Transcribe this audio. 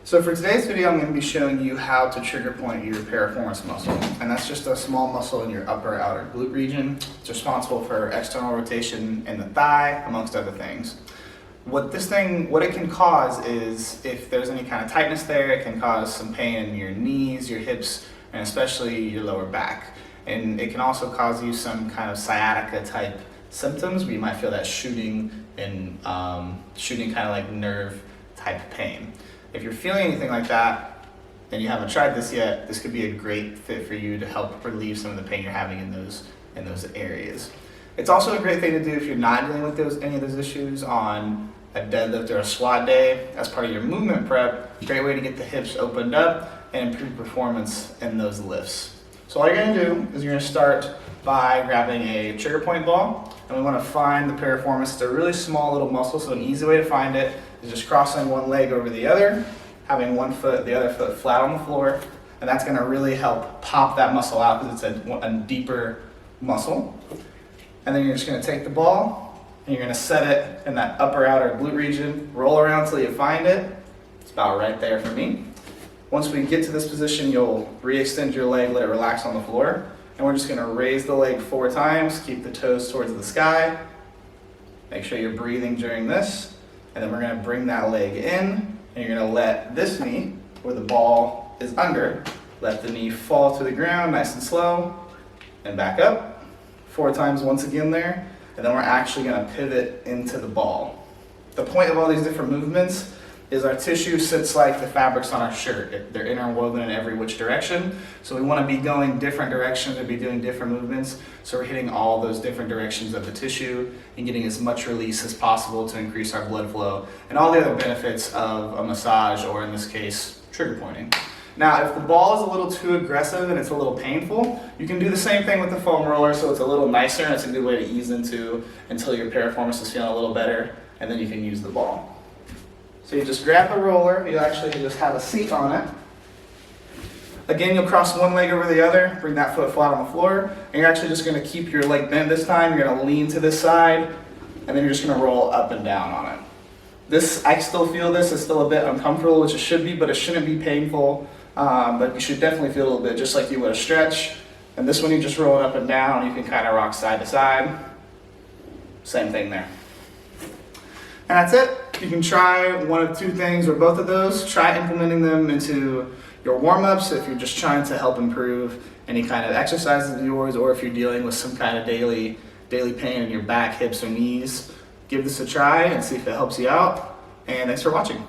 So for today's video, I'm going to be showing you how to trigger point your piriformis muscle. And that's just a small muscle in your upper outer glute region. It's responsible for external rotation in the thigh, amongst other things. What it can cause is, if there's any kind of tightness there, it can cause some pain in your knees, your hips, and especially your lower back. And it can also cause you some kind of sciatica type symptoms where you might feel that shooting kind of like nerve type pain. If you're feeling anything like that and you haven't tried this yet, this could be a great fit for you to help relieve some of the pain you're having in those areas. It's also a great thing to do if you're not dealing with any of those issues on a deadlift or a squat day as part of your movement prep. Great way to get the hips opened up and improve performance in those lifts. So all you're going to do is you're going to start by grabbing a trigger point ball, and we want to find the piriformis. It's a really small little muscle, so an easy way to find it is just crossing one leg over the other, having the other foot flat on the floor, and that's going to really help pop that muscle out because it's a deeper muscle. And then you're just going to take the ball and you're going to set it in that upper outer glute region, roll around until you find it. It's about right there for me. Once we get to this position, you'll re-extend your leg, let it relax on the floor, and we're just going to raise the leg 4 times, keep the toes towards the sky. Make sure you're breathing during this. And then we're going to bring that leg in, and you're going to let this knee, where the ball is under, let the knee fall to the ground nice and slow, and back up 4 times once again there, and then we're actually going to pivot into the ball. The point of all these different movements is our tissue sits like the fabrics on our shirt. They're interwoven in every which direction, so we want to be going different directions and be doing different movements, so we're hitting all those different directions of the tissue and getting as much release as possible to increase our blood flow and all the other benefits of a massage, or in this case, trigger pointing. Now, if the ball is a little too aggressive and it's a little painful, you can do the same thing with the foam roller, so it's a little nicer and it's a good way to ease into until your piriformis is feeling a little better, and then you can use the ball. So you just grab the roller, you actually just have a seat on it. Again, you'll cross one leg over the other, bring that foot flat on the floor, and you're actually just going to keep your leg bent this time. You're going to lean to this side, and then you're just going to roll up and down on it. I still feel this is still a bit uncomfortable, which it should be, but it shouldn't be painful. But you should definitely feel a little bit, just like you would a stretch. And this one, you just roll it up and down. You can kind of rock side to side. Same thing there. And that's it. You can try one of 2 things or both of those. Try implementing them into your warm-ups if you're just trying to help improve any kind of exercises of yours, or if you're dealing with some kind of daily pain in your back, hips, or knees. Give this a try and see if it helps you out. And thanks for watching.